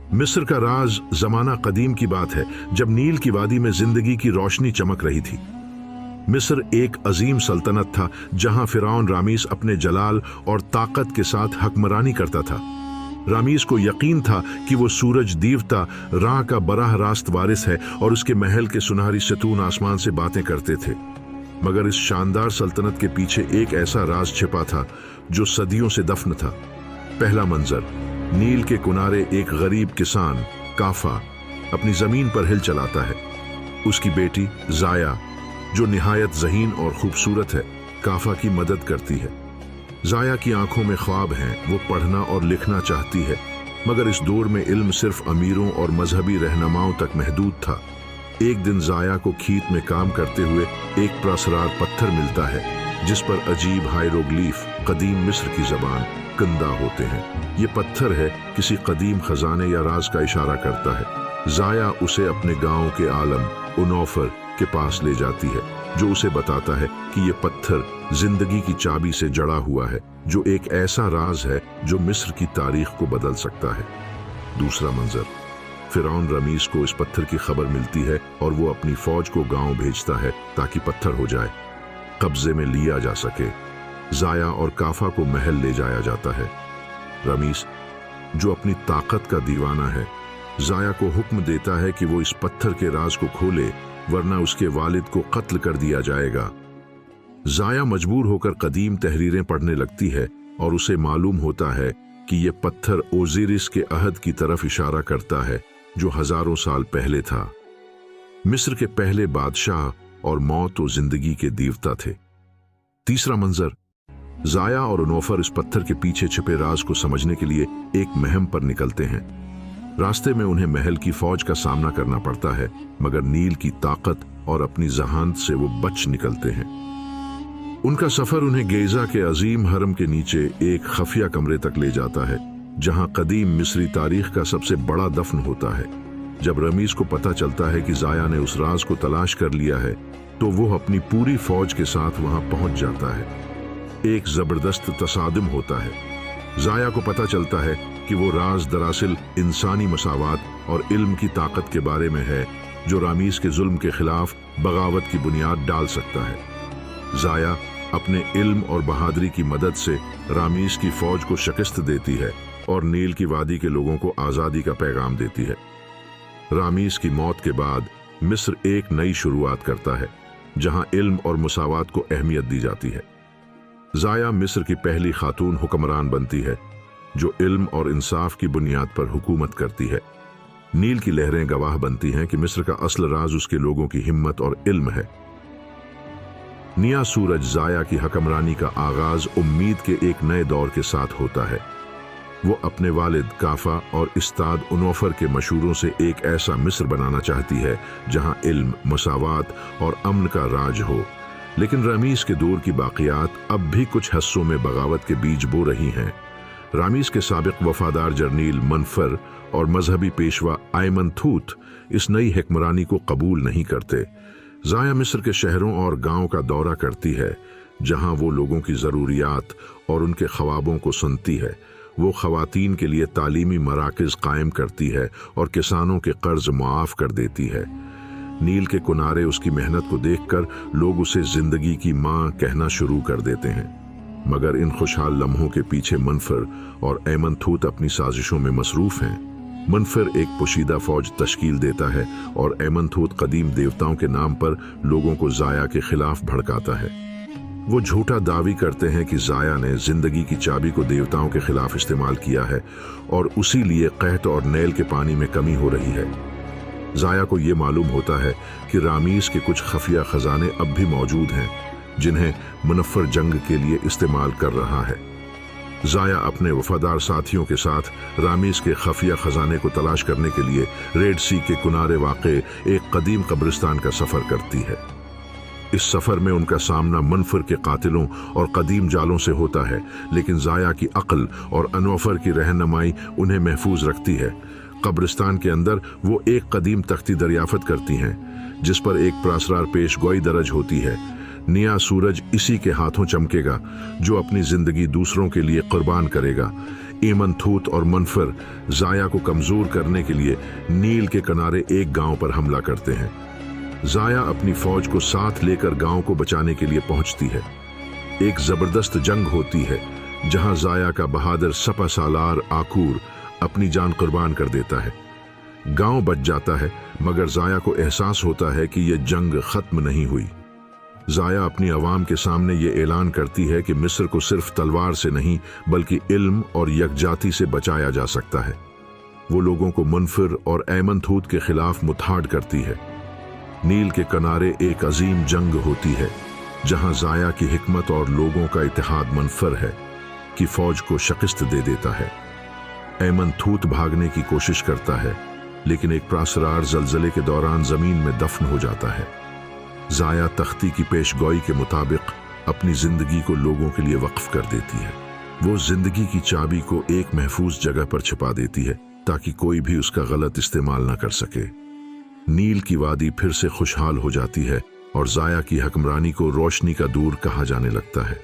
मिस्र का राज जमाना कदीम की बात है, जब नील की वादी में जिंदगी की रोशनी चमक रही थी। मिस्र एक अजीम सल्तनत था जहां फिरौन रामीस अपने जलाल और ताकत के साथ हुक्मरानी करता था। रामीस को यकीन था कि वो सूरज देवता राह का बराह रास्त वारिस है और उसके महल के सुनहरी सतून आसमान से बातें करते थे। मगर इस शानदार सल्तनत के पीछे एक ऐसा राज छिपा था जो सदियों से दफन था। पहला मंजर, नील के किनारे एक गरीब किसान काफा अपनी जमीन पर हिल चलाता है। उसकी बेटी जाया, जो निहायत ज़हीन और खूबसूरत है, काफा की मदद करती है। जाया की आंखों में ख्वाब हैं, वो पढ़ना और लिखना चाहती है, मगर इस दौर में इल्म सिर्फ अमीरों और मजहबी रहनुमाओं तक महदूद था। एक दिन जाया को खेत में काम करते हुए एक पुरस्कार पत्थर मिलता है जिस पर अजीब हायरोग्लिफ कदीम मिस्र की जबान कंदा होते हैं। ये पत्थर है किसी कदीम खजाने या राज का इशारा करता है। जाया उसे अपने गांव के आलम उनौफर के पास ले जाती है, जो उसे बताता है कि ये पत्थर जिंदगी की चाबी से जड़ा हुआ है, जो एक ऐसा राज है जो मिस्र की तारीख को बदल सकता है। दूसरा मंजर, फिरौन रमीस को इस पत्थर की खबर मिलती है और वो अपनी फौज को गांव भेजता है ताकि पत्थर हो जाए, कब्जे में लिया जा सके। जाया और काफा को महल ले जाया जाता है। रमीस, जो अपनी ताकत का दीवाना है, जाया को हुक्म देता है कि वो इस पत्थर के राज को खोले, वरना उसके वालिद को कत्ल कर दिया जाएगा। जाया मजबूर होकर कदीम तहरीरें पढ़ने लगती है और उसे मालूम होता है कि ये पत्थर ओजिरिस के अहद की तरफ इशारा करता है जो हजारों साल पहले था। मिस्र के पहले बादशाह और मौत और जिंदगी के देवता थे। तीसरा मंजर, जाया और उनौफर इस पत्थर के पीछे छिपे राज को समझने के लिए एक मुहिम पर निकलते हैं। रास्ते में उन्हें महल की फौज का सामना करना पड़ता है, मगर नील की ताकत और अपनी जहानत से वो बच निकलते हैं। उनका सफर उन्हें गेजा के अजीम हरम के नीचे एक खफिया कमरे तक ले जाता है, जहां कदीम मिस्री तारीख का सबसे बड़ा दफन होता है। जब रमीस को पता चलता है कि जाया ने उस राज को तलाश कर लिया है, तो वो अपनी पूरी फौज के साथ वहां पहुंच जाता है। एक जबरदस्त तसादुम होता है। जाया को पता चलता है कि वो राज दरअसल इंसानी मसावात और इल्म की ताकत के बारे में है, जो रामीस के जुल्म के खिलाफ बगावत की बुनियाद डाल सकता है। जाया अपने इल्म और बहादुरी की मदद से रामीस की फौज को शिकस्त देती है और नील की वादी के लोगों को आज़ादी का पैगाम देती है। रामीस की मौत के बाद मिस्र एक नई शुरुआत करता है, जहां इल्म और मुसावात को अहमियत दी जाती है। जाया मिस्र की पहली खातून हुक्मरान बनती है, जो इल्म और इंसाफ की बुनियाद पर हुकूमत करती है। नील की लहरें गवाह बनती हैं कि मिस्र का असल राज उसके लोगों की हिम्मत और इल्म है। निया सूरज जाया की हुक्मरानी का आगाज उम्मीद के एक नए दौर के साथ होता है। वो अपने वालिद काफा और उस्ताद उनौफर के मशूरों से एक ऐसा मिस्र बनाना चाहती है जहां इल्म, मसावात और अमन का राज हो। लेकिन रामीस के दौर की बाकियात अब भी कुछ हिस्सों में बगावत के बीज बो रही हैं। रामीस के साबिक वफादार जर्नील मनफर और मजहबी पेशवा आयमन थूत इस नई हुक्मरानी को कबूल नहीं करते। जाया मिस्र के शहरों और गांव का दौरा करती है, जहां वो लोगों की ज़रूरियात और उनके ख्वाबों को सुनती है। वो ख़वातीन के लिए तालीमी मराकज़ कायम करती है और किसानों के कर्ज मुआफ़ कर देती है। नील के किनारे उसकी मेहनत को देखकर लोग उसे ज़िंदगी की माँ कहना शुरू कर देते हैं। मगर इन खुशहाल लम्हों के पीछे मनफर और ऐमन थूत अपनी साजिशों में मसरूफ़ हैं। मनफर एक पोशीदा फौज तश्कील देता है और ऐमन थूत कदीम देवताओं के नाम पर लोगों को जाया के खिलाफ भड़काता है। वो झूठा दावी करते हैं कि जाया ने जिंदगी की चाबी को देवताओं के खिलाफ इस्तेमाल किया है और उसी लिए कहत और नैल के पानी में कमी हो रही है। जाया को ये मालूम होता है कि रामीस के कुछ खफिया खजाने अब भी मौजूद हैं, जिन्हें मुनफ्फर जंग के लिए इस्तेमाल कर रहा है। जाया अपने वफादार साथियों के साथ रामीस के खफिया खजाने को तलाश करने के लिए रेड सी के किनारे वाक़े एक कदीम कब्रिस्तान का सफ़र करती है। इस सफ़र में उनका सामना मनफर के कातिलों और कदीम जालों से होता है, लेकिन जाया की अक्ल और अनौफर की रहनुमाई उन्हें महफूज रखती है। कब्रिस्तान के अंदर वो एक कदीम तख्ती दरियाफत करती हैं, जिस पर एक प्रासरार पेश गोई दर्ज होती है। निया सूरज इसी के हाथों चमकेगा, जो अपनी जिंदगी दूसरों के लिए कुर्बान करेगा। एमनथूत और मुनफिर जाया को कमजोर करने के लिए नील के किनारे एक गांव पर हमला करते हैं। जाया अपनी फौज को साथ लेकर गांव को बचाने के लिए पहुंचती है। एक जबरदस्त जंग होती है जहां जाया का बहादुर सपा सालार आकूर अपनी जान कुर्बान कर देता है। गांव बच जाता है, मगर जाया को एहसास होता है कि यह जंग खत्म नहीं हुई। जाया अपनी आवाम के सामने ये ऐलान करती है कि मिस्र को सिर्फ तलवार से नहीं बल्कि इल्म और यकजाती से बचाया जा सकता है। वो लोगों को मुनफिर और एमनथूत के खिलाफ मुत्हाड करती है। नील के किनारे एक अजीम जंग होती है जहां जाया की हिकमत और लोगों का इत्तेहाद मुनफिर है कि फौज को शिकस्त दे देता है। एमनथूत भागने की कोशिश करता है, लेकिन एक प्रासरार जलजले के दौरान जमीन में दफन हो जाता है। जाया तख्ती की पेशगोई के मुताबिक अपनी जिंदगी को लोगों के लिए वक्फ कर देती है। वो जिंदगी की चाबी को एक महफूज जगह पर छिपा देती है ताकि कोई भी उसका गलत इस्तेमाल न कर सके। नील की वादी फिर से खुशहाल हो जाती है और जाया की हुक्मरानी को रोशनी का दूर कहा जाने लगता है।